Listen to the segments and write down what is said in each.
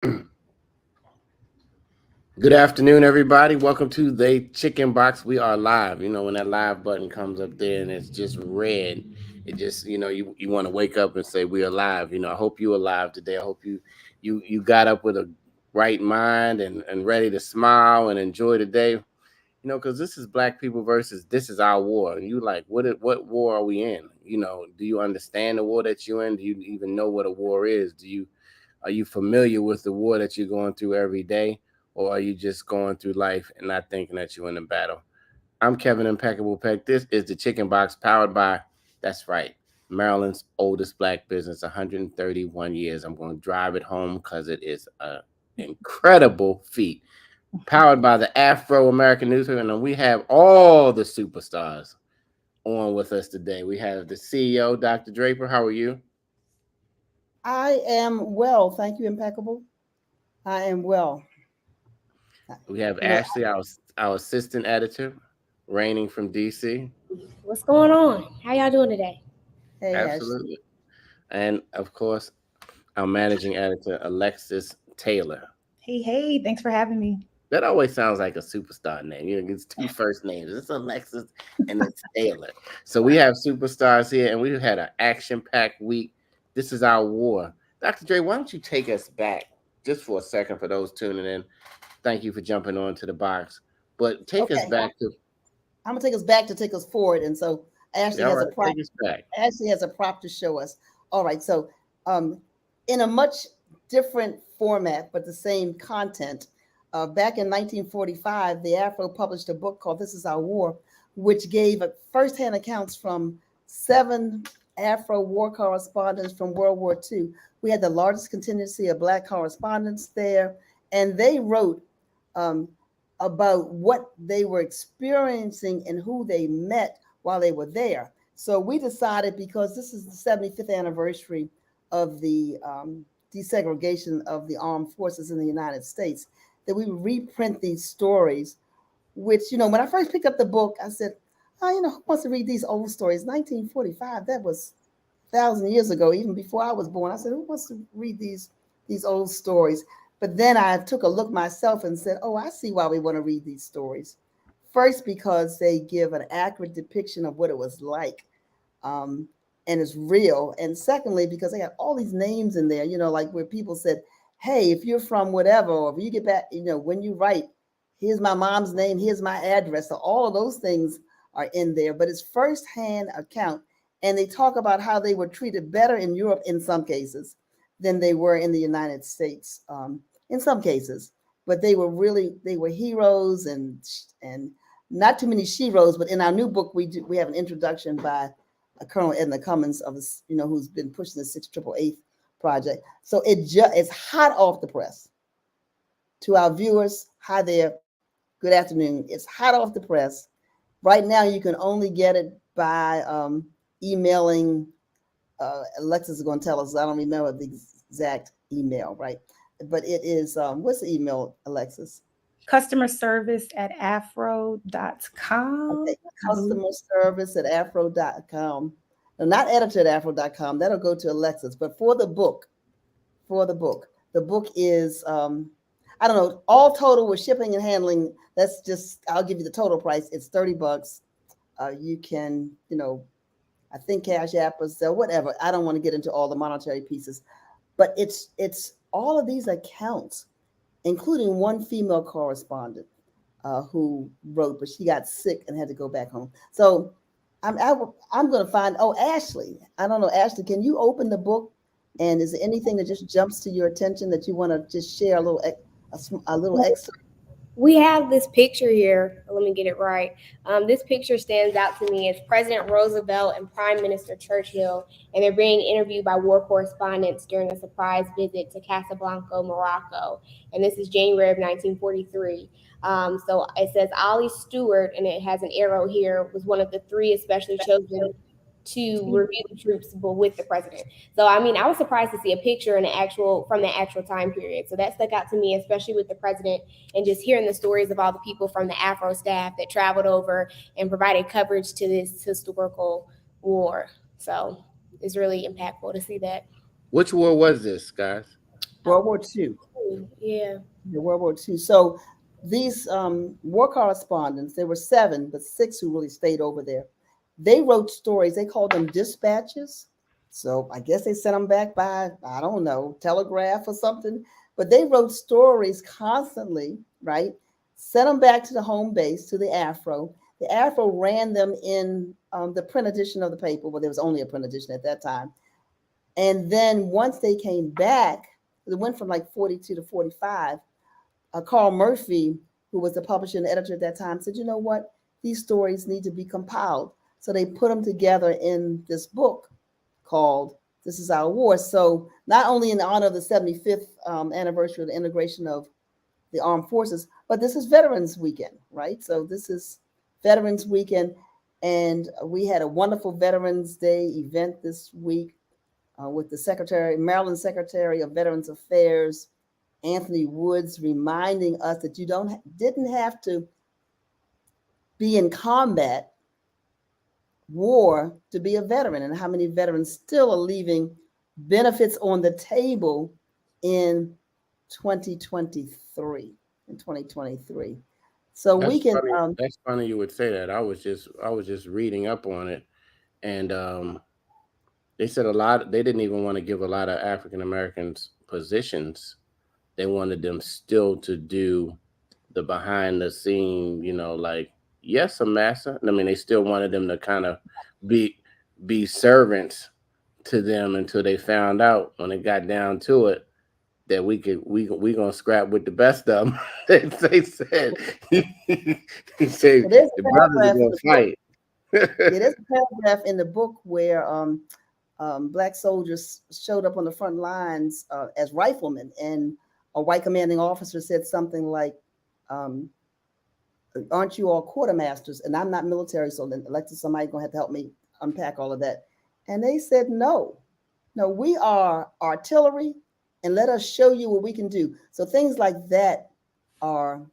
Good afternoon, everybody. Welcome to the Chicken Box. We are live. When that live button comes up there and it's just red, it just you want to wake up and say we are live. I hope you are live today. I hope you got up with a right mind and ready to smile and enjoy the day. Because this is Black people versus this is our war. And you like, what war are we in? Do you understand the war that you're in? Do you even know what a war is? Are you familiar with the war that you're going through every day? Or are you just going through life and not thinking that you're in a battle? I'm Kevin Impeccable Peck. This is the Chicken Box powered by, that's right, Maryland's oldest Black business, 131 years. I'm going to drive it home because it is an incredible feat. Powered by the Afro American newspaper. And we have all the superstars on with us today. We have the CEO, Dr. Draper. How are you? I am well. Thank you, Impeccable. I am well. We have You know, Ashley, our assistant editor, reigning from DC. What's going on? How y'all doing today? hey, Ashley. Absolutely. And of course, our managing editor, Alexis Taylor. Hey, thanks for having me. That always sounds like a superstar name. It's two first names. It's Alexis and it's Taylor. So we have superstars here, and we've had an action-packed week. This is our war. Dr. Dre, why don't you take us back just for a second for those tuning in? Thank you for jumping on to the box. But take us Okay, back to I'm gonna take us back to take us forward, and so Ashley all has a right, prop. take us back. Ashley has a prop to show us. All right, so um, in a much different format but the same content, back in 1945, the Afro published a book called "This Is Our War," which gave firsthand accounts from 7 Afro war correspondents from World War II. We had the largest contingency of Black correspondents there, and they wrote um, about what they were experiencing and who they met while they were there. So we decided, because this is the 75th anniversary of the desegregation of the armed forces in the United States, that we would reprint these stories, which, when I first picked up the book, I said, oh, who wants to read these old stories? 1945, that was 1,000 years ago, even before I was born. I said, who wants to read these old stories? But then I took a look myself and said, oh, I see why we want to read these stories. First, because they give an accurate depiction of what it was like, and it's real. And secondly, because they got all these names in there, like where people said, hey, if you're from whatever, or if you get back, when you write, here's my mom's name, here's my address. So all of those things are in there, but it's firsthand account. And they talk about how they were treated better in Europe in some cases than they were in the United States, in some cases. But they were heroes, and not too many sheroes. But in our new book, we have an introduction by Colonel Edna Cummins who's been pushing the 688 project. So it's hot off the press. To our viewers, hi there, good afternoon. It's hot off the press. Right now, you can only get it by emailing. Alexis is going to tell us. I don't remember the exact email, right? But it is, what's the email, Alexis? Customer service at afro.com. Okay, customer service at afro.com. No, not editor at afro.com. That'll go to Alexis. But for the book, the book is, I don't know, all total with shipping and handling. I'll give you the total price. It's $30. You can, I think Cash App or whatever. I don't want to get into all the monetary pieces, but it's all of these accounts, including one female correspondent who wrote, but she got sick and had to go back home. So I'm going to find. Oh, Ashley, I don't know, Ashley, can you open the book? And is there anything that just jumps to your attention that you want to just share a little excerpt? We have this picture here. Let me get it right. This picture stands out to me. It's President Roosevelt and Prime Minister Churchill, and they're being interviewed by war correspondents during a surprise visit to Casablanca, Morocco. And this is January of 1943. So it says Ollie Stewart, and it has an arrow here, was one of the 3 especially chosen to review the troops with the president. So, I mean, I was surprised to see a picture from the actual time period. So that stuck out to me, especially with the president, and just hearing the stories of all the people from the Afro staff that traveled over and provided coverage to this historical war. So it's really impactful to see that. Which war was this, guys? World War II. Yeah. the World War II. So these war correspondents, there were seven, but six who really stayed over there. They wrote stories. They called them dispatches. So I guess they sent them back by, I don't know, telegraph or something. But they wrote stories constantly, right? Sent them back to the home base, to the Afro. The Afro ran them in the print edition of the paper. Well, there was only a print edition at that time. And then once they came back, it went from like 42 to 45. Carl Murphy, who was the publisher and editor at that time, said, you know what? These stories need to be compiled. So they put them together in this book called This Is Our War. So not only in honor of the 75th anniversary of the integration of the armed forces, but this is Veterans Weekend, right? So this is Veterans Weekend. And we had a wonderful Veterans Day event this week with the Maryland Secretary of Veterans Affairs, Anthony Woods, reminding us that you didn't have to be in combat war to be a veteran, and how many veterans still are leaving benefits on the table in 2023. In 2023, so we That's can. funny. That's funny you would say that. I was just reading up on it, and they said a lot. They didn't even want to give a lot of African Americans positions. They wanted them still to do the behind the scene, like, yes, a massa. I mean, they still wanted them to kind of be be servants to them until they found out when it got down to it that we gonna scrap with the best of them. They said he said Well, there's the a brothers are paragraph in gonna the book. fight. Yeah, there's a paragraph in the book where black soldiers showed up on the front lines as riflemen, and a white commanding officer said something like, um, "Aren't you all quartermasters?" And I'm not military, so then Alexis, somebody gonna have to help me unpack all of that. And they said, "No, no, we are artillery, and let us show you what we can do." So things like that are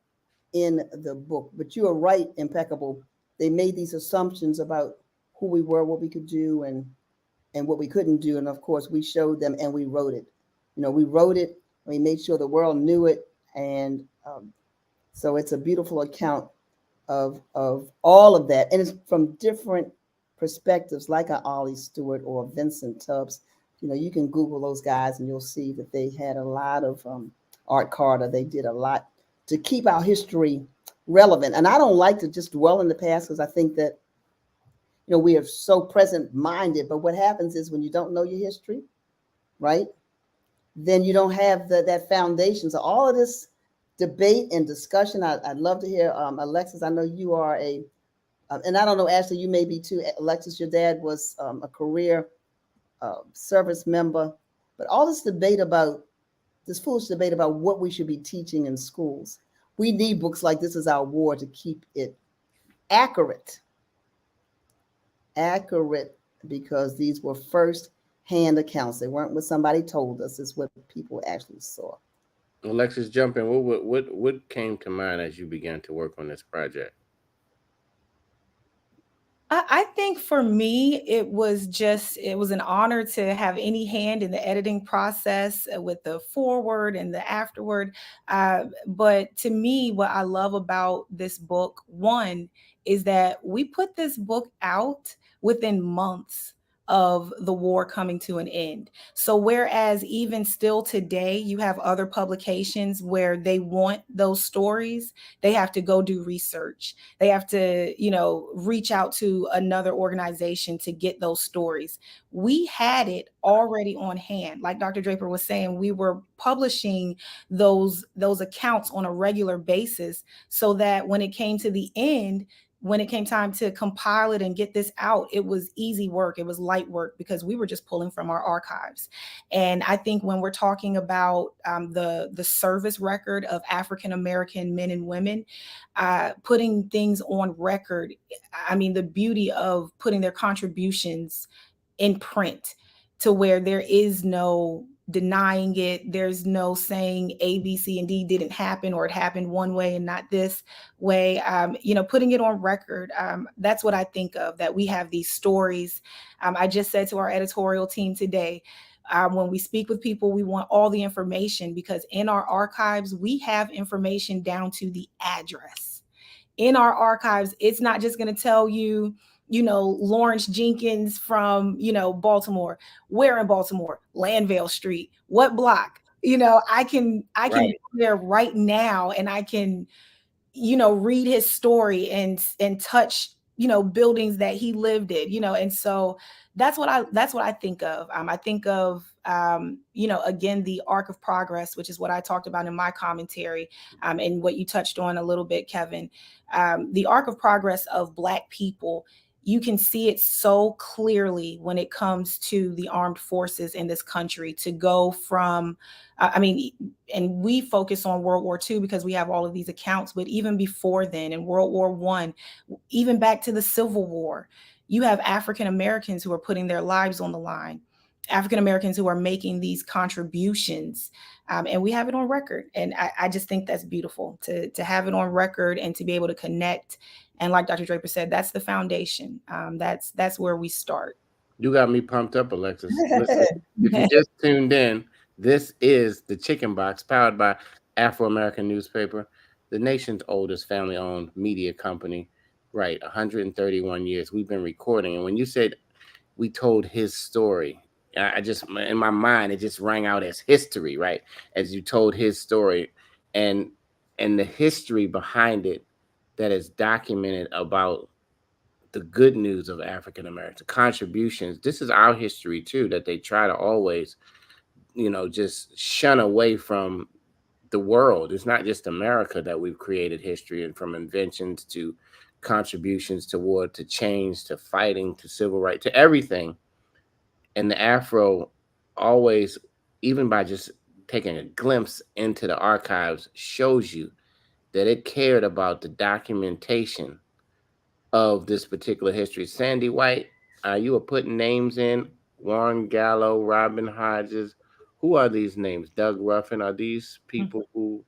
in the book. But you are right, impeccable. They made these assumptions about who we were, what we could do, and what we couldn't do. And of course, we showed them and we wrote it. We wrote it. We made sure the world knew it, and so it's a beautiful account of all of that, and it's from different perspectives, like a Ollie Stewart or Vincent Tubbs. You can Google those guys, and you'll see that they had a lot of Art Carter. They did a lot to keep our history relevant. And I don't like to just dwell in the past because I think that we are so present minded. But what happens is when you don't know your history, right? Then you don't have that foundation. So all of this debate and discussion, I'd love to hear. Alexis, I know you are and I don't know, Ashley, you may be too. Alexis, your dad was a career service member. But all this foolish debate about what we should be teaching in schools. We need books like This Is Our War to keep it accurate, because these were first-hand accounts. They weren't what somebody told us. It's what people actually saw. Alexis, jump in. What came to mind as you began to work on this project? I think for me, it was an honor to have any hand in the editing process with the forward and the afterward. But to me, what I love about this book, one, is that we put this book out within months of the war coming to an end. So whereas even still today, you have other publications where they want those stories, they have to go do research. They have to, reach out to another organization to get those stories. We had it already on hand. Like Dr. Draper was saying, we were publishing those accounts on a regular basis so that when it came to the end, when it came time to compile it and get this out, it was easy work. It was light work because we were just pulling from our archives. And I think when we're talking about the service record of African American men and women, putting things on record, I mean, the beauty of putting their contributions in print to where there is no denying it. There's no saying A, B, C, and D didn't happen, or it happened one way and not this way. Putting it on record. That's what I think of, that we have these stories. I just said to our editorial team today, When we speak with people, we want all the information, because in our archives, we have information down to the address. In our archives, it's not just going to tell you, Lawrence Jenkins from, Baltimore. Where in Baltimore? Landvale Street. What block? I can Right. go there right now, and I can, read his story and touch, buildings that he lived in, and so that's what I think of. I think of, again, the arc of progress, which is what I talked about in my commentary, and what you touched on a little bit, Kevin. The arc of progress of Black people, you can see it so clearly when it comes to the armed forces in this country, to go from, and we focus on World War II because we have all of these accounts, but even before then, in World War I, even back to the Civil War, you have African Americans who are putting their lives on the line, African Americans who are making these contributions, and we have it on record. And I just think that's beautiful to have it on record and to be able to connect. And like Dr. Draper said, that's the foundation. That's where we start. You got me pumped up, Alexis. Listen, if you just tuned in, this is the Chicken Box, powered by Afro-American Newspaper, the nation's oldest family-owned media company. Right, 131 years we've been recording. And when you said we told his story, I just, in my mind, it just rang out as history, right? As you told his story, and the history behind it that is documented about the good news of African Americans, contributions. This is our history too, that they try to always, just shun away from the world. It's not just America that we've created history, and from inventions to contributions to war, to change, to fighting, to civil rights, to everything. And the Afro always, even by just taking a glimpse into the archives, shows you that it cared about the documentation of this particular history. Sandy White, you were putting names in: Warren Gallo, Robin Hodges. Who are these names? Doug Ruffin. Are these people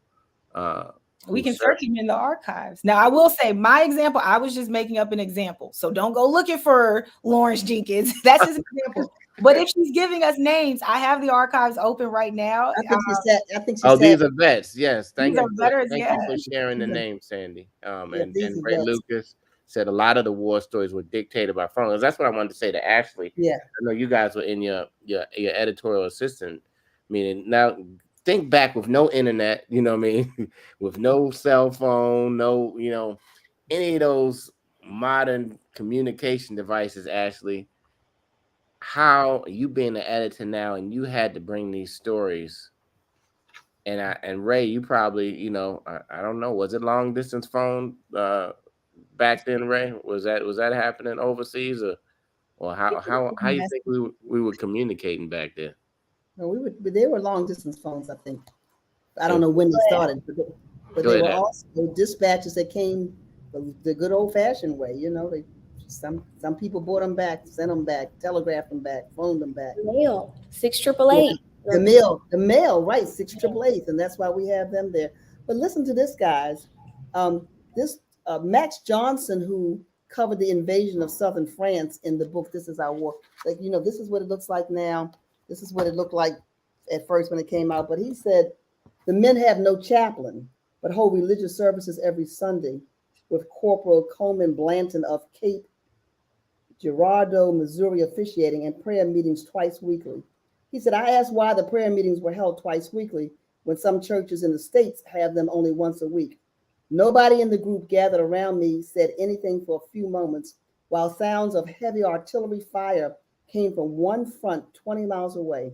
uh, We who can search served? them in the archives. Now, I will say my example, I was just making up an example. So don't go looking for Lawrence Jenkins. That's his example. But if she's giving us names, I have the archives open right now. I think she Oh, said these are vets. Yes, These are veterans. thank Yeah. you for sharing the yeah, name, Sandy. yeah, these And are Ray vets. Lucas said a lot of the war stories were dictated by phones. That's what I wanted to say to Ashley. Yeah. I know you guys were in your editorial assistant meeting. Now think back, with no internet, you know what I mean, with no cell phone, no, any of those modern communication devices, Ashley. How you being an editor now, and you had to bring these stories, and Ray, you probably, I don't know, was it long distance phone back then, Ray? Was that happening overseas, or how you think we were communicating back then? No, they were long distance phones, I think. I They don't were- know when they started, but Go they ahead, were Ashley. also dispatches that came the good old fashioned way. They some people bought them back, sent them back, telegraphed them back, phoned them back. Mail 6 Yeah, 888. the mail, right? 6 888s, and that's why we have them there. But listen to this, guys. This Max Johnson, who covered the invasion of southern France in the book "This Is Our War." Like, this is what it looks like now. This is what it looked like at first when it came out. But he said the men have no chaplain, but hold religious services every Sunday, with Corporal Coleman Blanton of Cape Girardeau, Missouri, officiating, and prayer meetings twice weekly. He said, I asked why the prayer meetings were held twice weekly when some churches in the States have them only once a week. Nobody in the group gathered around me said anything for a few moments, while sounds of heavy artillery fire came from one front 20 miles away.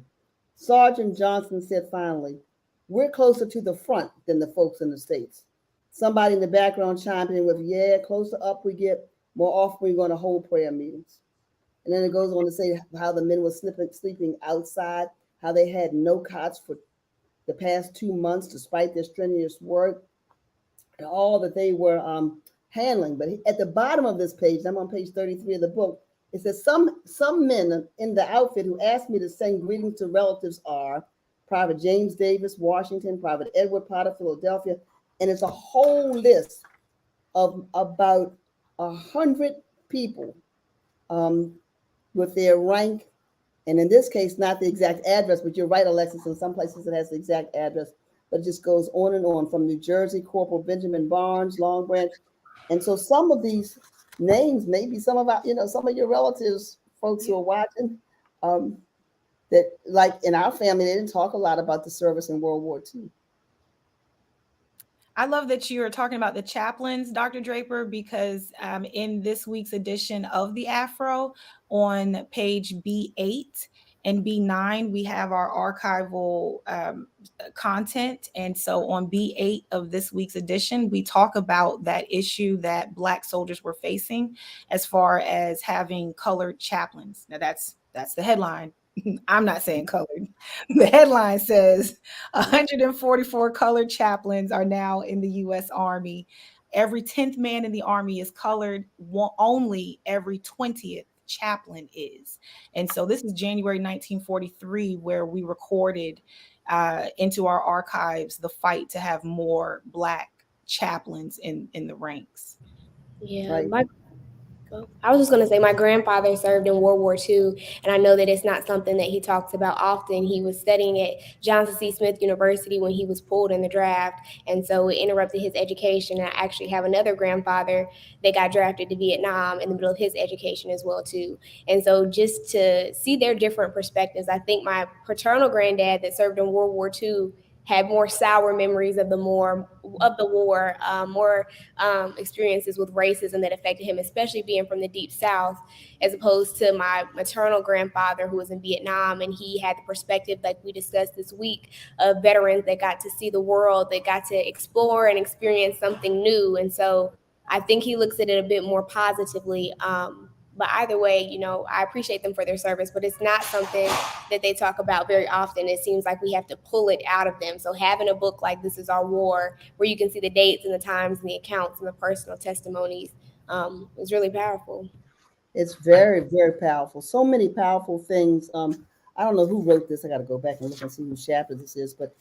Sergeant Johnson said finally, we're closer to the front than the folks in the States. Somebody in the background chimed in with, yeah, closer up we get, more often we're going to hold prayer meetings. And then it goes on to say how the men were sleeping outside, how they had no cots for the past 2 months, despite their strenuous work, and all that they were handling. But at the bottom of this page, I'm on page 33 of the book, it says some men in the outfit who asked me to send greetings to relatives are Private James Davis, Washington, Private Edward Potter, Philadelphia, and it's a whole list of about 100 people with their rank And in this case, not the exact address, but you're right, Alexis, in some places it has the exact address, but it just goes on and on from New Jersey, Corporal Benjamin Barnes, Long Branch. And so some of these names, maybe some of our, some of your relatives, folks who are watching, um, that like in our family, they didn't talk a lot about the service in World War II. I love that you are talking about the chaplains, Dr. Draper, because in this week's edition of the Afro, on page B8 and B9, we have our archival content. And so on B8 of this week's edition, we talk about that issue that Black soldiers were facing as far as having colored chaplains. Now that's the headline. I'm not saying colored. The headline says 144 colored chaplains are now in the U.S. Army. Every 10th man in the Army is colored. Only every 20th chaplain is. And so this is January 1943, where we recorded into our archives the fight to have more Black chaplains in the ranks. Yeah, Right. I was just going to say my grandfather served in World War II, and I know that it's not something that he talks about often. He was studying at Johnson C. Smith University when he was pulled in the draft, and so it interrupted his education. And I actually have another grandfather that got drafted to Vietnam in the middle of his education as well too. And so just to see their different perspectives, I think my paternal granddad that served in World War II had more sour memories of the war, more experiences with racism that affected him, especially being from the Deep South, as opposed to my maternal grandfather who was in Vietnam, and he had the perspective, like we discussed this week, of veterans that got to see the world, that got to explore and experience something new. And so I think he looks at it a bit more positively. But either way, I appreciate them for their service, but it's not something that they talk about very often. It seems like we have to pull it out of them. So having a book like This Is Our War, where you can see the dates and the times and the accounts and the personal testimonies, is really powerful. It's very, very powerful. So many powerful things. I don't know who wrote this. I got to go back and look and see whose chapter this is, but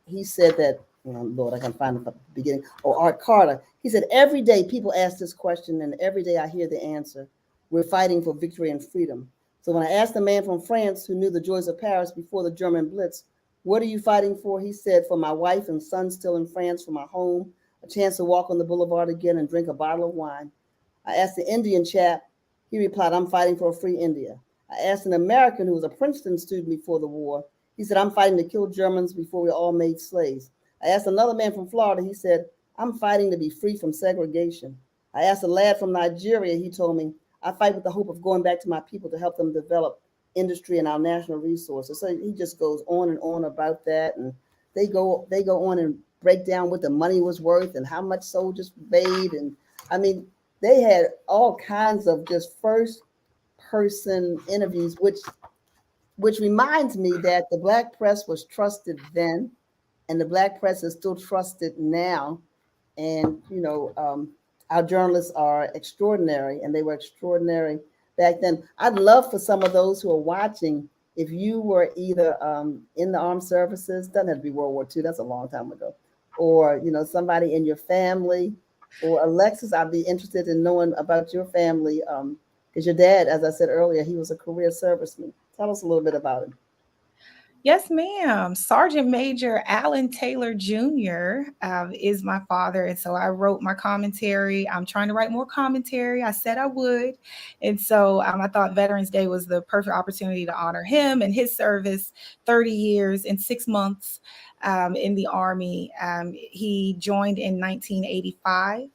he said that, Lord, I can find the beginning. Oh, Art Carter. He said, every day people ask this question, and every day I hear the answer. We're fighting for victory and freedom. So when I asked a man from France who knew the joys of Paris before the German Blitz, what are you fighting for? He said, for my wife and son still in France, for my home, a chance to walk on the boulevard again and drink a bottle of wine. I asked the Indian chap. He replied, I'm fighting for a free India. I asked an American who was a Princeton student before the war. He said, I'm fighting to kill Germans before we all made slaves. I asked another man from Florida. He said, I'm fighting to be free from segregation. I asked a lad from Nigeria. He told me, I fight with the hope of going back to my people to help them develop industry and our national resources. So he just goes on and on about that. And they go on and break down what the money was worth and how much soldiers made. And I mean, they had all kinds of just first person interviews, which reminds me that the Black press was trusted then, and the Black press is still trusted now. And our journalists are extraordinary, and they were extraordinary back then. I'd love for some of those who are watching, if you were either in the armed services, doesn't have to be World War II, that's a long time ago, or somebody in your family, or Alexis, I'd be interested in knowing about your family, because your dad, as I said earlier, he was a career serviceman. Tell us a little bit about him. Yes, ma'am. Sergeant Major Alan Taylor Jr. Is my father. And so I wrote my commentary. I'm trying to write more commentary. I said I would. And so I thought Veterans Day was the perfect opportunity to honor him and his service, 30 years and 6 months in the Army. He joined in 1985.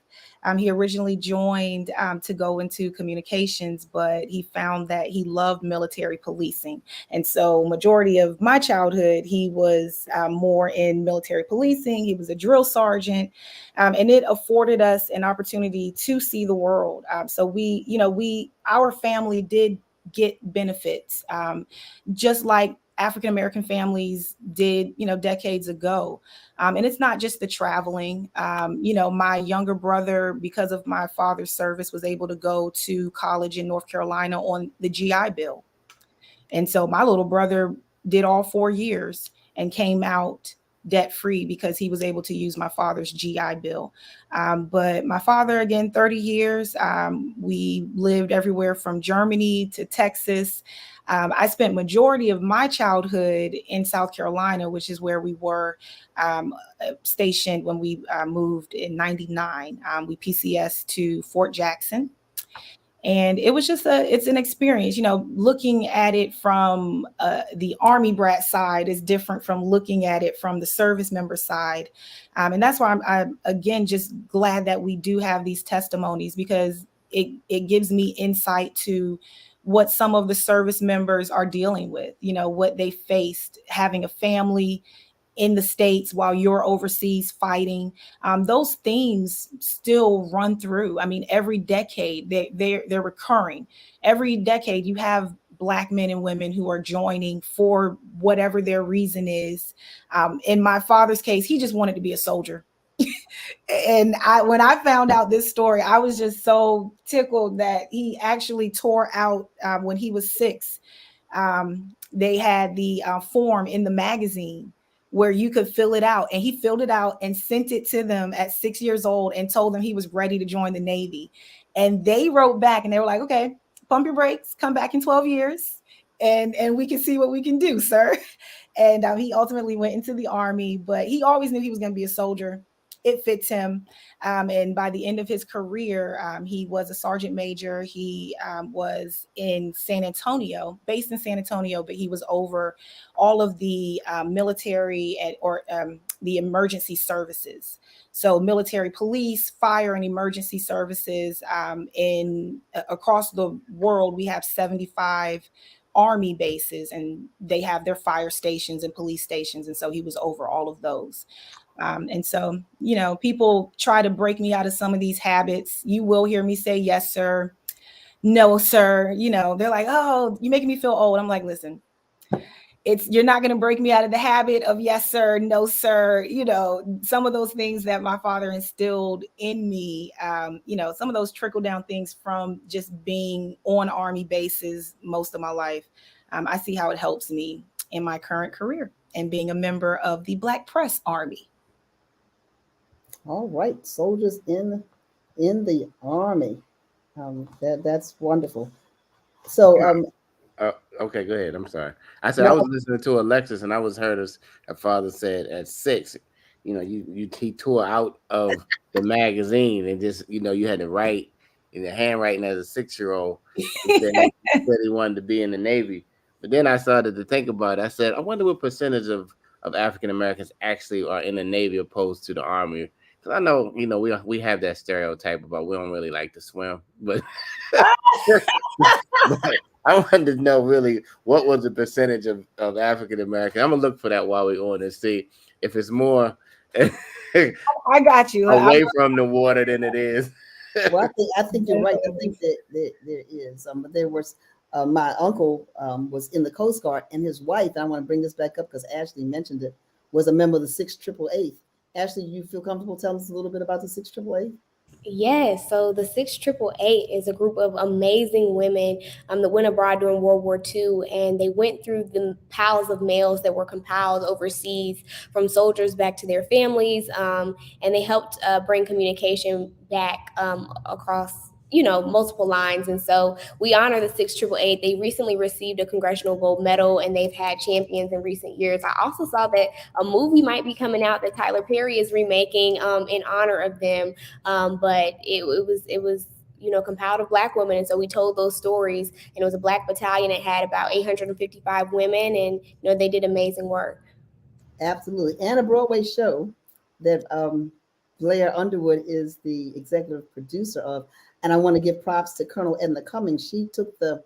He originally joined to go into communications, but he found that he loved military policing. And so majority of my childhood, he was more in military policing. He was a drill sergeant, and it afforded us an opportunity to see the world. So our family did get benefits, just like African-American families did, decades ago. And it's not just the traveling. My younger brother, because of my father's service, was able to go to college in North Carolina on the GI Bill. And so my little brother did all 4 years and came out debt-free because he was able to use my father's GI Bill. But my father, again, 30 years, we lived everywhere from Germany to Texas. I spent majority of my childhood in South Carolina, which is where we were stationed when we moved in '99. We PCS to Fort Jackson. And it was just it's an experience, looking at it from the Army brat side is different from looking at it from the service member side. And that's why I'm again just glad that we do have these testimonies, because it gives me insight to what some of the service members are dealing with, what they faced having a family in the States while you're overseas fighting. Those themes still run through. I mean, every decade they're recurring. Every decade you have Black men and women who are joining for whatever their reason is. In my father's case, he just wanted to be a soldier. And when I found out this story, I was just so tickled that he actually tore out when he was 6. They had the form in the magazine where you could fill it out, and he filled it out and sent it to them at 6 years old and told them he was ready to join the Navy. And they wrote back and they were like, okay, pump your brakes, come back in 12 years and we can see what we can do, sir. And he ultimately went into the Army, but he always knew he was going to be a soldier. It fits him. And by the end of his career, he was a sergeant major. He was in San Antonio, based in San Antonio, but he was over all of the military or the emergency services. So military, police, fire, and emergency services across the world. We have 75 Army bases, and they have their fire stations and police stations. And so he was over all of those. And so, people try to break me out of some of these habits. You will hear me say, yes, sir. No, sir. They're like, oh, you're making me feel old. I'm like, listen, you're not going to break me out of the habit of yes, sir, no, sir. Some of those things that my father instilled in me, some of those trickle down things from just being on Army bases most of my life. I see how it helps me in my current career and being a member of the Black Press Army. All right, soldiers in the Army. That's wonderful. So okay, go ahead. I'm sorry. I said I was listening to Alexis, and I was heard as her father said at 6. He tore out of the magazine, and just you had to write in the handwriting as a 6-year-old. He said he wanted to be in the Navy. But then I started to think about it. I said, I wonder what percentage of African Americans actually are in the Navy opposed to the Army. Because I know, we have that stereotype about we don't really like to swim, but, but I wanted to know really what was the percentage of African American. I'm gonna look for that while we're on and see if it's more. I got you. Away from the water than it is. Well, I think you're right. I think that there is. There was my uncle was in the Coast Guard, and his wife. And I want to bring this back up because Ashley mentioned it. Was a member of the 688. Ashley, you feel comfortable telling us a little bit about the 688? Yes, so the 6888 is a group of amazing women that went abroad during World War II, and they went through the piles of mails that were compiled overseas from soldiers back to their families, and they helped bring communication back across multiple lines. And so we honor the 6888. They recently received a Congressional Gold Medal, and they've had champions in recent years. I also saw that a movie might be coming out that Tyler Perry is remaking in honor of them. But it was compiled of Black women, and so we told those stories. And it was a Black battalion that had about 855 women, and they did amazing work. Absolutely, and a Broadway show that Blair Underwood is the executive producer of. And I want to give props to Colonel Edna Cummings. She took the,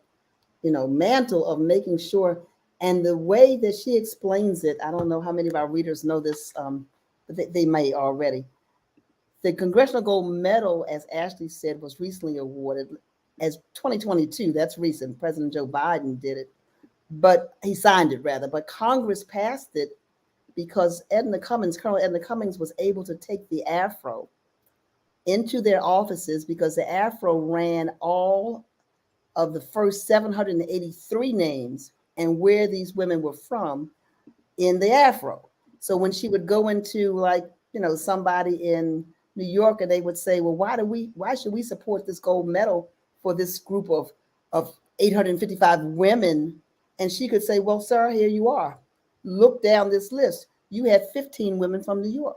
mantle of making sure, and the way that she explains it, I don't know how many of our readers know this, but they may already. The Congressional Gold Medal, as Ashley said, was recently awarded as 2022. That's recent. President Joe Biden did it, but he signed it rather. But Congress passed it because Colonel Edna Cummings was able to take the Afro into their offices because the Afro ran all of the first 783 names and where these women were from in the Afro. So when she would go into somebody in New York, and they would say, well, why should we support this gold medal for this group of 855 women And she could say, well, sir, here you are. Look down this list. You had 15 women from New York.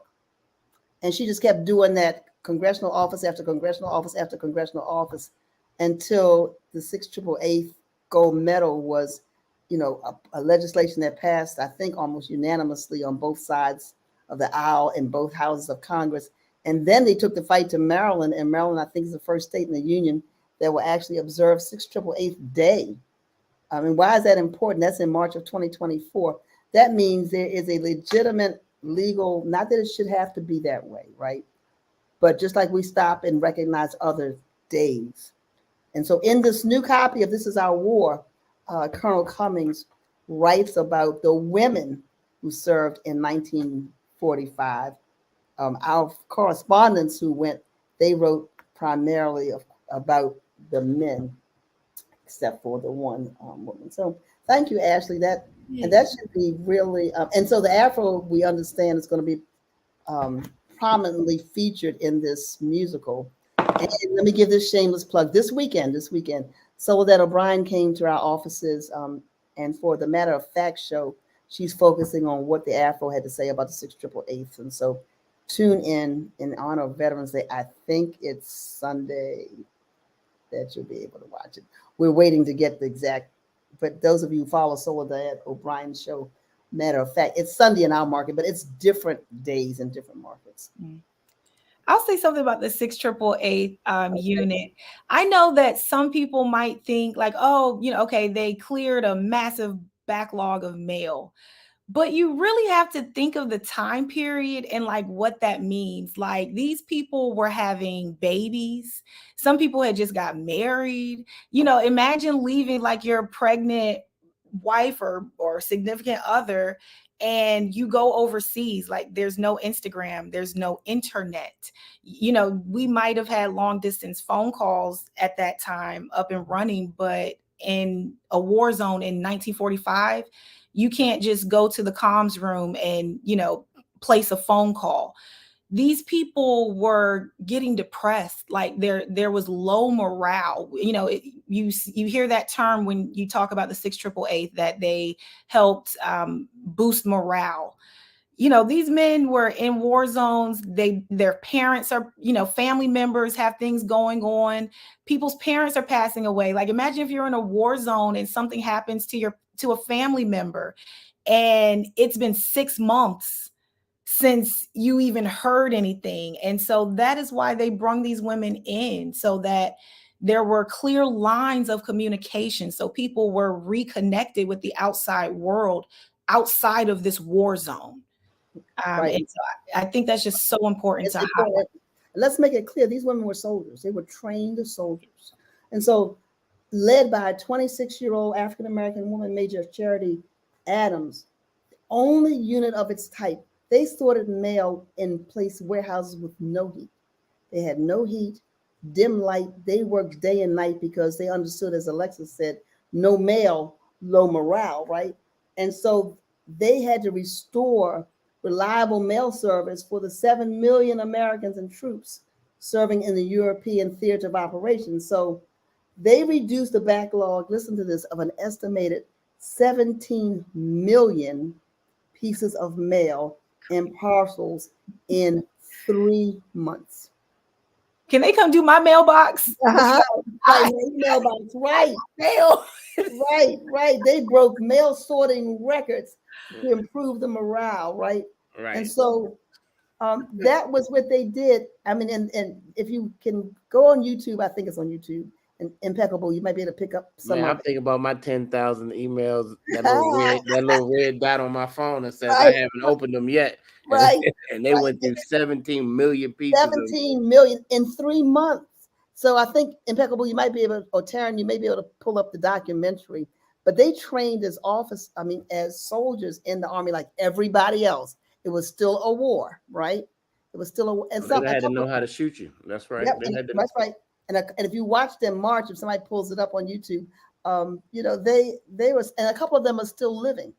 And she just kept doing that, congressional office after congressional office after congressional office, until the 688th gold medal was, a legislation that passed, I think, almost unanimously on both sides of the aisle in both houses of Congress. And then they took the fight to Maryland, and Maryland, I think, is the first state in the union that will actually observe 688th Day. I mean, why is that important? That's in March of 2024. That means there is a legitimate legal, not that it should have to be that way, right? But just like we stop and recognize other days. And so in this new copy of This Is Our War, Colonel Cummings writes about the women who served in 1945. Our correspondents who went, they wrote primarily about the men, except for the one woman. So thank you, Ashley. And that should be really, and so the Afro, we understand, is going to be prominently featured in this musical. And let me give this shameless plug. This weekend, Soledad O'Brien came to our offices, and for the Matter of Fact show, she's focusing on what the Afro had to say about the 688th. And so tune in honor of Veterans Day. I think it's Sunday that you'll be able to watch it. We're waiting to get the exact, but those of you who follow Soledad O'Brien's show, Matter of Fact, it's Sunday in our market, but it's different days in different markets. I'll say something about the 688 unit. I know that some people might think like, oh, okay, they cleared a massive backlog of mail. But you really have to think of the time period and like what that means. Like these people were having babies. Some people had just got married. Imagine leaving like your pregnant wife or significant other and you go overseas. Like there's no Instagram, there's no internet. We might have had long distance phone calls at that time up and running, but in a war zone in 1945, you can't just go to the comms room and, place a phone call. These people were getting depressed. Like there was low morale. You hear that term when you talk about the 688 that they helped boost morale. These men were in war zones. Their parents are, family members have things going on. People's parents are passing away. Like imagine if you're in a war zone and something happens to a family member and it's been 6 months since you even heard anything. And so that is why they brung these women in, so that there were clear lines of communication. So people were reconnected with the outside world outside of this war zone. Right. And so I think that's just so important to highlight. Let's make it clear. These women were soldiers. They were trained soldiers. And so led by a 26-year-old African-American woman, Major Charity Adams, only unit of its type. They sorted mail in place warehouses with no heat. They had no heat, dim light. They worked day and night because they understood, as Alexis said, no mail, low morale, right? And so they had to restore reliable mail service for the 7 million Americans and troops serving in the European theater of operations. So they reduced the backlog, listen to this, of an estimated 17 million pieces of mail and parcels in 3 months. Can they come do my mailbox? Right, mailbox, right. Mail. Right. They broke mail sorting records to improve the morale, right? Right. And so that was what they did. I mean, and if you can go on YouTube, I think it's on YouTube, and Impeccable, you might be able to pick up some. I'm thinking about my 10,000 emails, that little red dot on my phone that says I haven't opened them yet. Right. And they went through 17 million pieces. 17 million in 3 months. So I think Impeccable, you might be able, or Taryn, you may be able to pull up the documentary. But they trained as as soldiers in the Army like everybody else. It was still a war, right? It was still a war. And they had to know how to shoot you. That's right. Yep, that's right. And if you watch them march, if somebody pulls it up on YouTube, they was, and a couple of them are still living.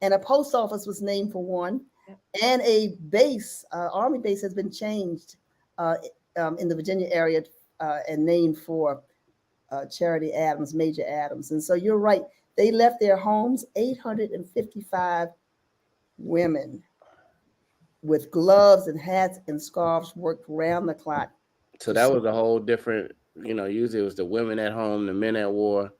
And a post office was named for one, and a base, Army base, has been changed in the Virginia area and named for Charity Adams, Major Adams. And so you're right. They left their homes, 855 women with gloves and hats and scarves worked round the clock. So that was a whole different. Usually it was the women at home, the men at war,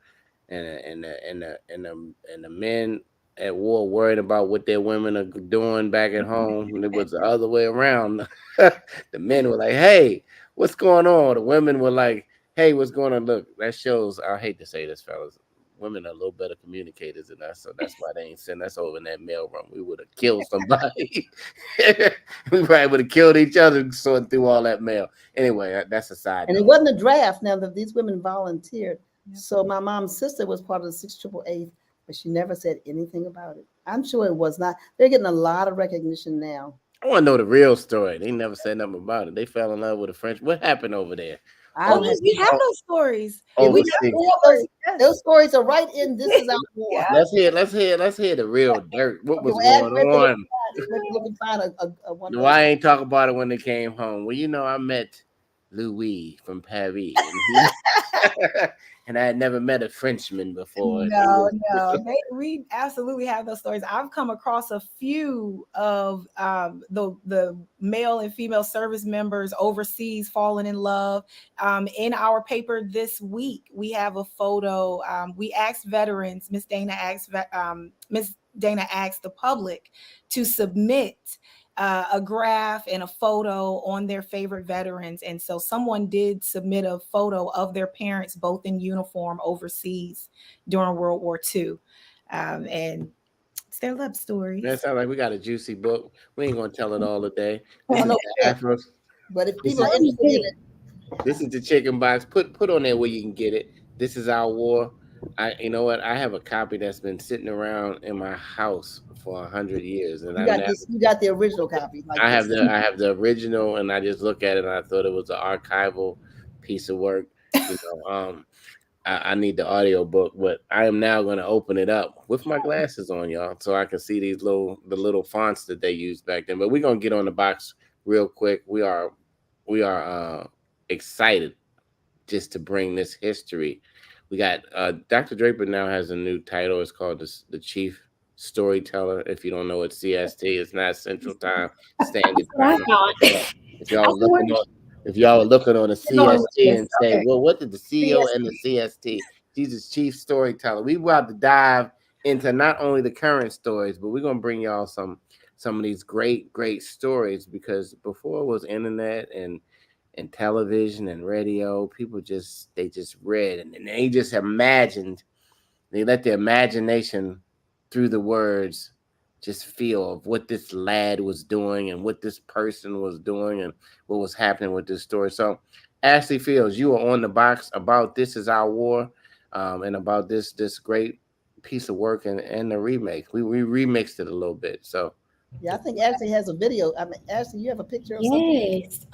and the men at war worried about what their women are doing back at home. And it was the other way around. The men were like, "Hey, what's going on?" The women were like, "Hey, what's going on?" Look, that shows. I hate to say this, fellas. Women are a little better communicators than us, so that's why they ain't send us over in that mail room. We would have killed somebody. We probably would have killed each other sorting through all that mail. Anyway, that's a side And note. it wasn't a draft. Now that these women volunteered, so my mom's sister was part of the 688, but she never said anything about it. I'm sure it was not. They're getting a lot of recognition now. I want to know the real story. They never said nothing about it. They fell in love with a French. What happened over there? I Oh, don't have. we have those stories. Yeah, we Overseas. got those stories are right in. This is our war. Yeah. Let's hear the real dirt. What was Okay, well, going on? Let me find a one. No, I ain't talk about it when they came home. Well, I met Louis from Paris, and I had never met a Frenchman before. No. We absolutely have those stories. I've come across a few of the male and female service members overseas falling in love. In our paper this week, we have a photo. We asked veterans. Miss Dana asked the public to submit a graph and a photo on their favorite veterans. And so someone did submit a photo of their parents, both in uniform overseas during World War II. And it's their love story. That sounds like we got a juicy book. We ain't gonna tell it all today. Well, no, but if people are interested in it, This is the chicken box. Put on there where you can get it. This is our war. You know what? I have a copy that's been sitting around in my house for 100 years, and you got the original copy. Like I have the original, and I just look at it and I thought it was an archival piece of work. I need the audio book, but I am now going to open it up with my glasses on, y'all, so I can see the little fonts that they used back then. But we're gonna get on the box real quick. We are excited just to bring this history. We got Dr. Draper now has a new title. It's called the Chief Storyteller. If you don't know what CST, it's not Central Time Standard Time. If y'all are looking on the CST and say, well, what did the CEO and the CST? She's the Chief Storyteller. We about to dive into not only the current stories, but we're gonna bring y'all some of these great stories, because before it was internet and television and radio, people just read, and they just imagined. They let their imagination through the words just feel of what this lad was doing and what this person was doing and what was happening with this story. So Ashley Fields, you are on the box about This Is Our War, and about this great piece of work and the remake. We remixed it a little bit. So yeah, I think Ashley has a video. I mean, Ashley, you have a picture of something? Yes.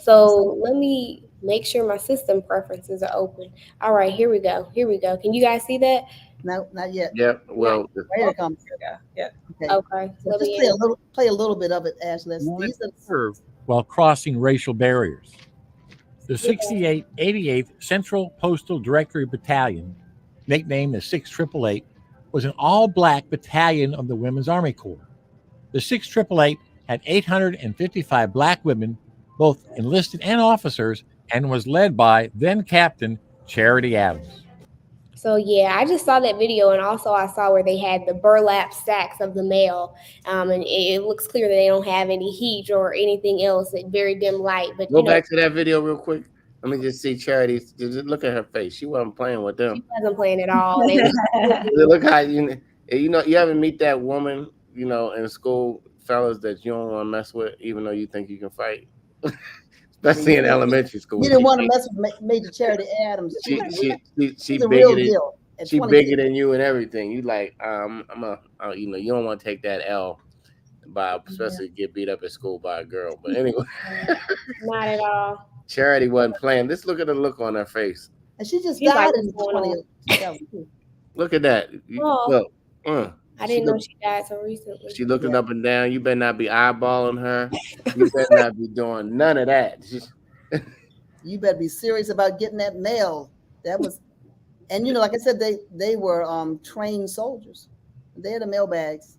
So let me make sure my system preferences are open. All right, here we go. Can you guys see that? No, not yet. yeah, well, Here it comes. Yeah. Okay. So Let just me play a little bit of it, Ashley. These are Serve while crossing racial barriers. The 88th Central Postal Directory Battalion, nicknamed the 6888, was an all-black battalion of the Women's Army Corps. The 6888 had 855 black women, both enlisted and officers, and was led by then Captain Charity Adams. So yeah, I just saw that video, and also I saw where they had the burlap sacks of the mail, and it looks clear that they don't have any heat or anything else. It's very dim light. But go back to that video real quick. Let me just see Charity. Just look at her face. She wasn't playing with them. She wasn't playing at all. Look how you ever meet that woman in school, fellas, that you don't want to mess with, even though you think you can fight. Especially in elementary school. You didn't want to mess with Major Charity Adams. She's the real deal. She bigger than you and everything. You like, you don't want to take that L by, especially get beat up at school by a girl. But anyway, not at all. Charity wasn't playing. Just look at the look on her face. And she just died in 2002. Look at that. Look. I didn't know she died so recently. She looking up and down. You better not be eyeballing her. You better not be doing none of that. You better be serious about getting that mail. That was And like I said, they were trained soldiers. They had the mailbags.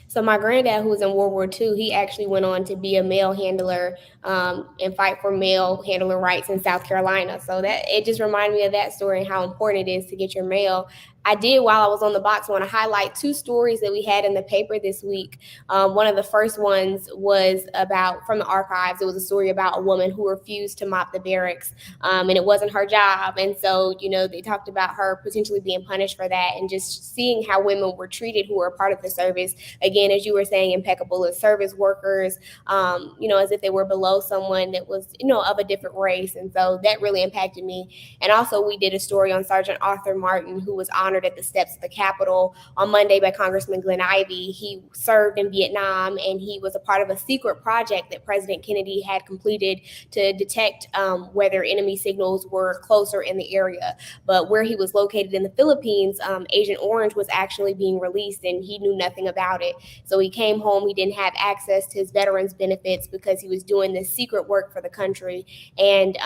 So my granddad, who was in World War II, he actually went on to be a mail handler and fight for mail handler rights in South Carolina. So that it just reminded me of that story and how important it is to get your mail. I did, while I was on the box, want to highlight two stories that we had in the paper this week. One of the first ones was about, from the archives, it was a story about a woman who refused to mop the barracks, and it wasn't her job. And so, they talked about her potentially being punished for that, and just seeing how women were treated who were a part of the service. Again, as you were saying, impeccable as service workers, as if they were below someone that was, of a different race. And so that really impacted me. And also, we did a story on Sergeant Arthur Martin, who was honored at the steps of the Capitol on Monday by Congressman Glenn Ivey. He served in Vietnam, and he was a part of a secret project that President Kennedy had completed to detect whether enemy signals were closer in the area. But where he was located in the Philippines, Agent Orange was actually being released, and he knew nothing about it. So he came home. He didn't have access to his veterans benefits because he was doing this secret work for the country, and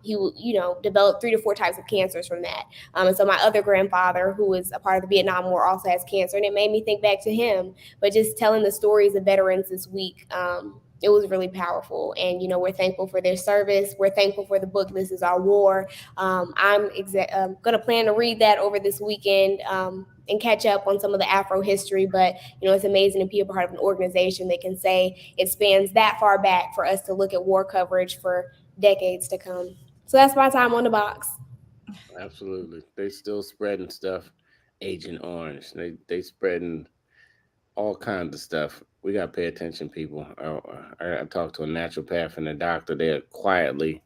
he, developed 3 to 4 types of cancers from that. And so my other grandfather, who was a part of the Vietnam War, also has cancer, and it made me think back to him. But just telling the stories of veterans this week, it was really powerful. And, we're thankful for their service. We're thankful for the book, This Is Our War. I'm going to plan to read that over this weekend and catch up on some of the Afro history. But, it's amazing to be a part of an organization that can say it spans that far back for us to look at war coverage for decades to come. So that's my time on the box. Absolutely. They still spreading stuff. Agent Orange. They spreading all kinds of stuff. We got to pay attention, people. I talked to a naturopath and a doctor. They're quietly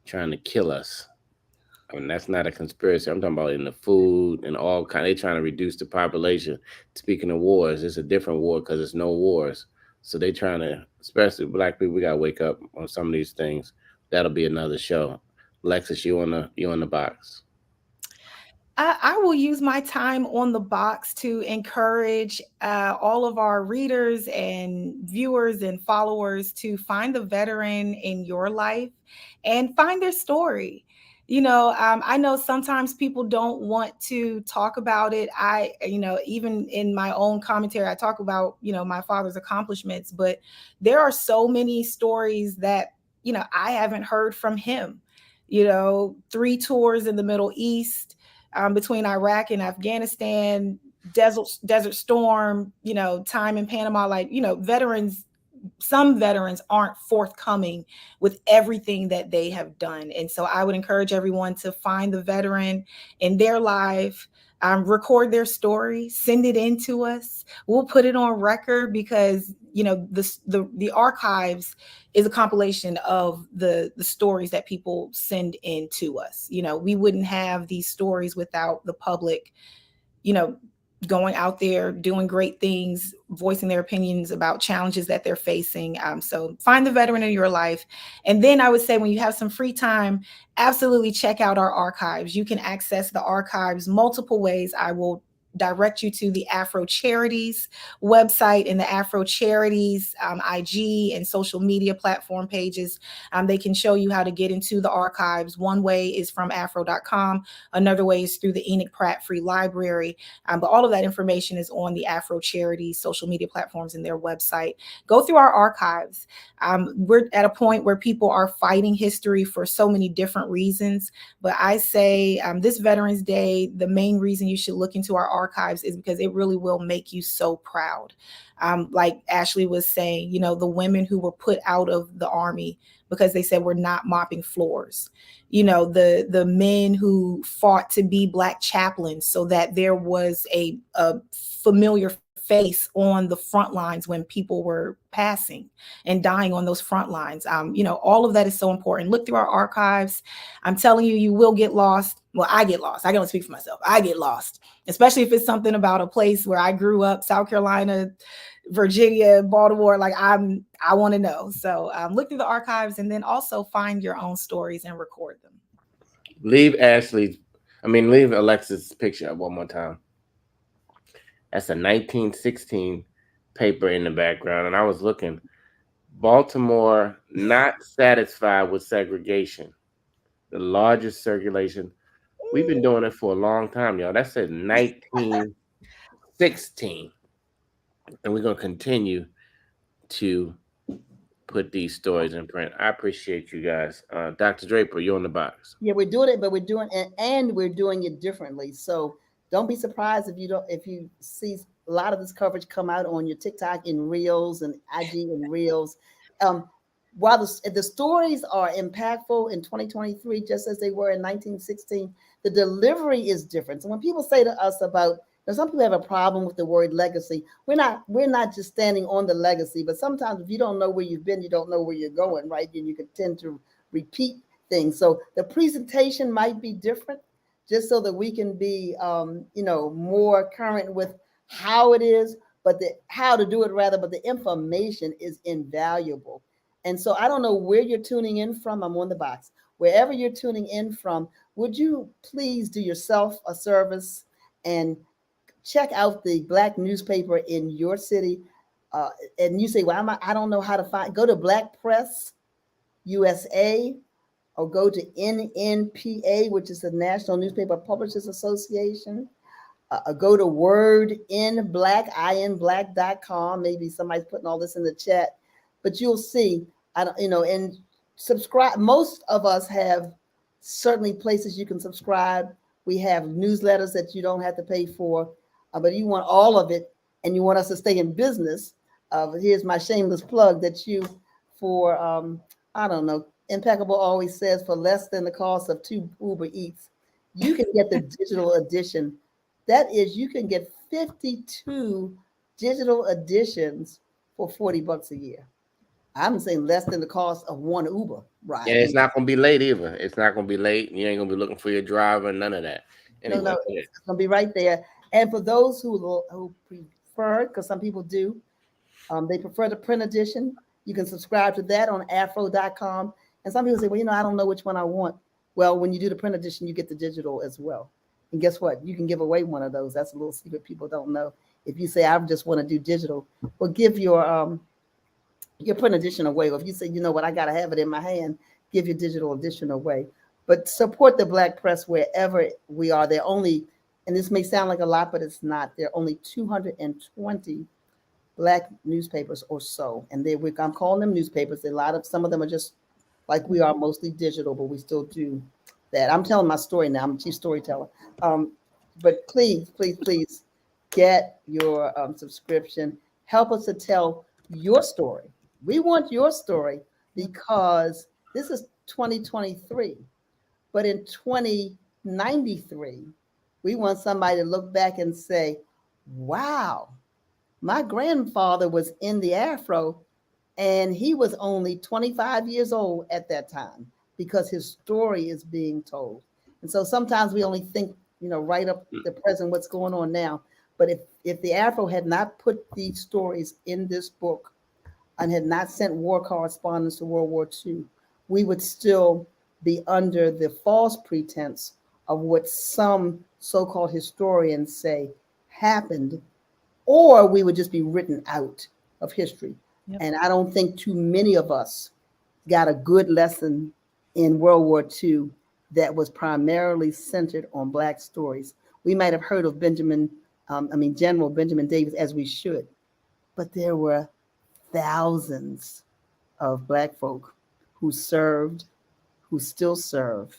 trying to kill us. I mean, that's not a conspiracy. I'm talking about in the food and all kind. They're trying to reduce the population. Speaking of wars, it's a different war because it's no wars. So they trying to, especially black people, we got to wake up on some of these things. That'll be another show. Lexus, you on the box. I will use my time on the box to encourage all of our readers and viewers and followers to find the veteran in your life and find their story. I know sometimes people don't want to talk about it. Even in my own commentary, I talk about, my father's accomplishments, but there are so many stories that, I haven't heard from him. 3 tours in the Middle East, between Iraq and Afghanistan, Desert Storm, time in Panama, veterans, some veterans aren't forthcoming with everything that they have done. And so I would encourage everyone to find the veteran in their life, record their story, send it in to us. We'll put it on record because, the archives is a compilation of the stories that people send in to us. We wouldn't have these stories without the public, going out there, doing great things, voicing their opinions about challenges that they're facing. So find the veteran in your life. And then I would say, when you have some free time, absolutely check out our archives. You can access the archives multiple ways. I will direct you to the Afro Charities website and the Afro Charities IG and social media platform pages. They can show you how to get into the archives. One way is from afro.com. Another way is through the Enoch Pratt Free Library. But all of that information is on the Afro Charities social media platforms and their website. Go through our archives. We're at a point where people are fighting history for so many different reasons. But I say this Veterans Day, the main reason you should look into our archives is because it really will make you so proud. Like Ashley was saying, the women who were put out of the Army because they said we're not mopping floors. The men who fought to be Black chaplains so that there was a familiar face on the front lines when people were passing and dying on those front lines. All of that is so important. Look through our archives. I'm telling you, you will get lost. Well, I get lost. I can only speak for myself. I get lost, especially if it's something about a place where I grew up, South Carolina, Virginia, Baltimore. I want to know. So look through the archives and then also find your own stories and record them. Leave Alexis' picture up one more time. That's a 1916 paper in the background. And I was looking, Baltimore not satisfied with segregation. The largest circulation We've been doing it for a long time, y'all. That's since 1916, and we're gonna continue to put these stories in print. I appreciate you guys. Dr. Draper, you're on the box. Yeah, we're doing it, but we're doing it, and we're doing it differently. So don't be surprised if you see a lot of this coverage come out on your TikTok in Reels and IG and Reels. Um, while the stories are impactful in 2023, just as they were in 1916, the delivery is different. So when people say to us about, some people have a problem with the word legacy. We're not just standing on the legacy, but sometimes if you don't know where you've been, you don't know where you're going, right? And you can tend to repeat things. So the presentation might be different, just so that we can be, more current with how it is, but the how to do it rather. But the information is invaluable. And so I don't know where you're tuning in from. I'm on the box. Wherever you're tuning in from, would you please do yourself a service and check out the Black newspaper in your city? And you say, well, I don't know how to find. Go to Black Press USA, or go to NNPA, which is the National Newspaper Publishers Association. Go to wordinblack.com. Maybe somebody's putting all this in the chat, but you'll see. And subscribe. Most of us have certainly places you can subscribe. We have newsletters that you don't have to pay for, but you want all of it, and you want us to stay in business. Here's my shameless plug that for I don't know. Impeccable always says for less than the cost of 2 Uber Eats, you can get the digital edition. That is, you can get 52 digital editions for $40 a year. I'm saying less than the cost of 1 Uber ride. And it's not gonna be late either. It's not gonna be late. You ain't gonna be looking for your driver, none of that. Anyway, No, it's gonna be right there. And for those who prefer, because some people do, they prefer the print edition. You can subscribe to that on afro.com. And some people say, well, I don't know which one I want. Well, when you do the print edition, you get the digital as well. And guess what? You can give away one of those. That's a little secret people don't know. If you say, I just want to do digital, well, give your print edition away. Or if you say, you know what, I got to have it in my hand, give your digital edition away. But support the Black press wherever we are. They're only, and this may sound like a lot, but it's not. There are only 220 Black newspapers or so. And I'm calling them newspapers. Some of them are just like we are, mostly digital, but we still do that. I'm telling my story now. I'm a chief storyteller. But please, please, please get your subscription. Help us to tell your story. We want your story because this is 2023. But in 2093, we want somebody to look back and say, wow, my grandfather was in the Afro, and he was only 25 years old at that time, because his story is being told. And so sometimes we only think, right up the present, what's going on now. But if the Afro had not put these stories in this book and had not sent war correspondents to World War II, we would still be under the false pretense of what some so-called historians say happened, or we would just be written out of history. Yep. And I don't think too many of us got a good lesson in World War II that was primarily centered on Black stories. We might have heard of General Benjamin Davis, as we should, but there were thousands of Black folk who served, who still serve,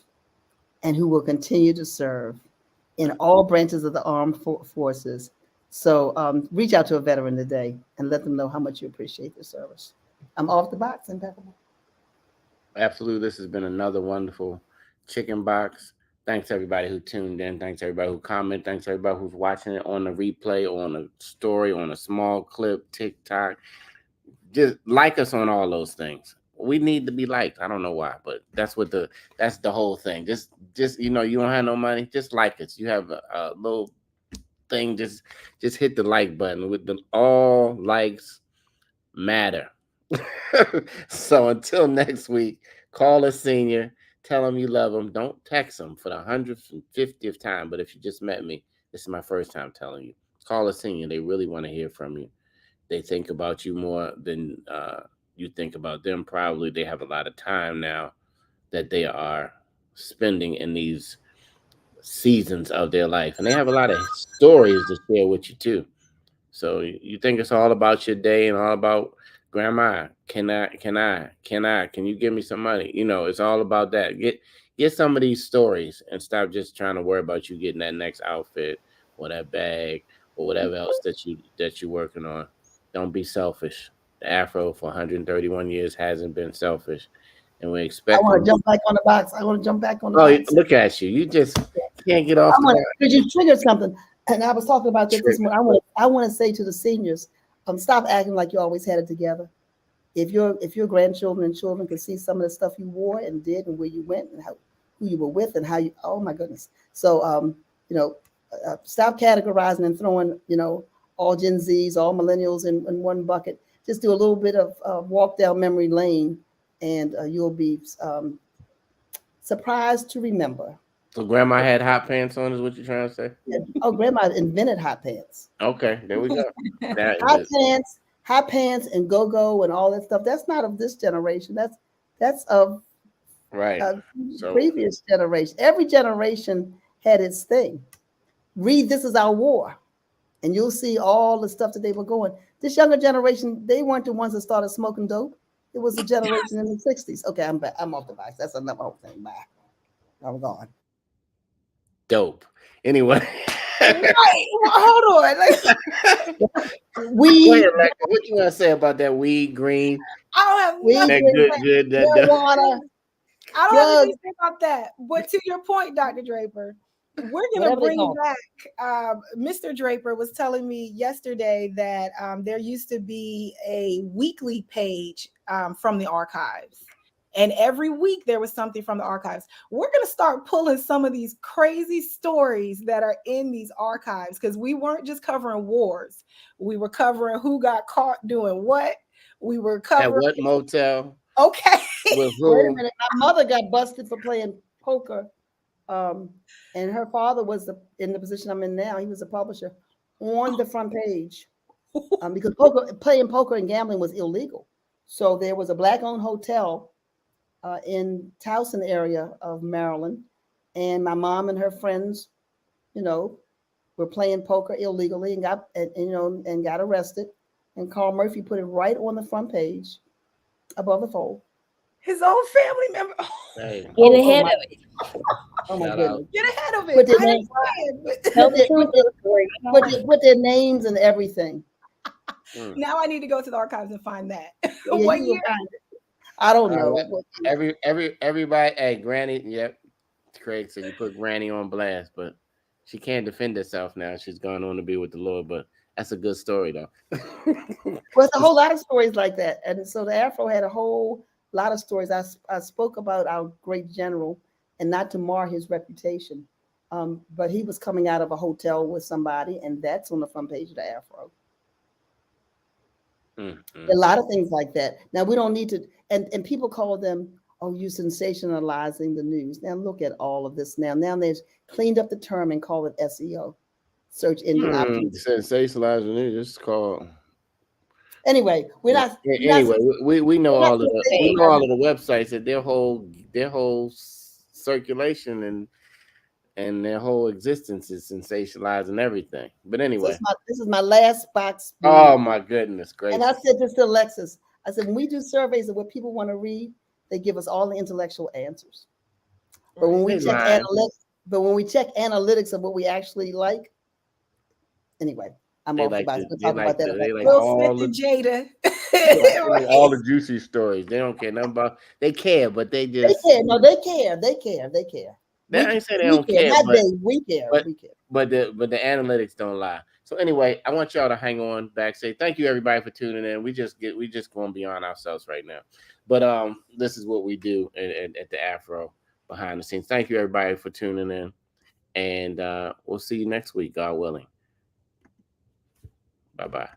and who will continue to serve in all branches of the armed forces. So reach out to a veteran today and let them know how much you appreciate their service. I'm off the box, Impeccable. Absolutely. This has been another wonderful Chicken Box. Thanks everybody who tuned in. Thanks everybody who commented. Thanks everybody who's watching it on the replay, on a story, on a small clip, TikTok. Just like us on all those things. We need to be liked. I don't know why, but that's the whole thing. Just you don't have no money, just like us. You have a little thing, just hit the like button. With all likes matter. So until next week, call a senior, tell them you love them. Don't text them for the 150th time. But if you just met me, this is my first time telling you. Call a senior. They really want to hear from you. They think about you more than you think about them. Probably they have a lot of time now that they are spending in these seasons of their life, and they have a lot of stories to share with you too. So you think it's all about your day and all about grandma? Can you give me some money? It's all about that. Get some of these stories and stop just trying to worry about you getting that next outfit or that bag or whatever else that you're working on. Don't be selfish. The Afro for 131 years hasn't been selfish, and we I expect want them. to jump back on the box. I want to jump back on the Oh, box. look at you! You just can't get I off the want box. because you triggered something, and I was talking about this Trigger. morning. I want to say to the seniors, stop acting like you always had it together. If your grandchildren and children could see some of the stuff you wore and did and where you went and who you were with and how you, oh my goodness. So you know stop categorizing and throwing all Gen Zs, all millennials in one bucket. Just do a little bit of walk down memory lane, and you'll be surprised to remember. So grandma had hot pants on, is what you're trying to say? Oh, grandma invented hot pants. Okay, there we go. That, Hot pants, hot pants, and go-go and all that stuff. That's not of this generation. That's of right. uh, So previous generation. Every generation had its thing. Read "This Is Our War," and you'll see all the stuff that they were going. This younger generation, they weren't the ones that started smoking dope. It was the generation in the '60s. Okay, I'm back. I'm off the box. That's another whole thing. Bye. I'm gone. dope. Anyway. Right. Well, hold on. Go Weed, ahead, Alexa. What you want to say about that weed green? I don't have weed, That nothing. good. That marijuana, I don't have drugs, anything to say about that. But to your point, Dr. Draper, we're going to whatever they bring call back. Mr. Draper was telling me yesterday that there used to be a weekly page from the archives. And every week there was something from the archives. We're going to start pulling some of these crazy stories that are in these archives because we weren't just covering wars. We were covering who got caught doing what. We were at covering. what motel Okay. with Wait a who? minute. My mother got busted for playing poker, and her father was in the position I'm in now. He was a publisher on the front page because playing poker and gambling was illegal. So there was a black-owned hotel in Towson area of Maryland, and my mom and her friends, you know, were playing poker illegally and got arrested. And Carl Murphy put it right on the front page above the fold. His own family member. Hey, Get ahead of it. Oh my shout out. goodness. Get ahead of it. Put their I ain't names, playing, but Tell the truth of the story. put their names and everything. Mm. now I need to go to the archives and find that. Yeah, What you will year? find it. I don't know. Everybody. Hey, Granny. Yep. Craig said you put Granny on blast, but she can't defend herself now. She's gone on to be with the Lord, but that's a good story though. Well, it's a whole lot of stories like that. And so the Afro had a whole lot of stories. I spoke about our great general and not to mar his reputation. But he was coming out of a hotel with somebody, and that's on the front page of the Afro. A lot of things like that. Now we don't need to, and people call them, oh, you sensationalizing the news. Now look at all of this now. Now they've cleaned up the term and call it SEO, search engine optimization. Sensationalizing news. It's called. Anyway, we're not. Anyway, we know we're not all of the we know sensationalizing. all of the websites that their whole circulation and their whole existence is sensationalizing everything. But So anyway, this is my last box. oh my goodness And I gracious! said this to Alexis. I said, when we do surveys of what people want to read, they give us all the intellectual answers. But when we They check lying. analytics of what we actually like, anyway, I'm They off the like box. the, We'll they talk about like that the, another they like day. Will Smith all the and Jada. they like all the juicy stories. They don't care nothing about. They care, but they They just. care. No, they care. They care. They care. I ain't say they We don't care. care, Not but they. We care. but We care. but the analytics don't lie. So anyway, I want y'all to hang on back. Say thank you everybody for tuning in. We just going beyond ourselves right now. But this is what we do at the Afro behind the scenes. Thank you everybody for tuning in, and we'll see you next week, God willing. Bye bye.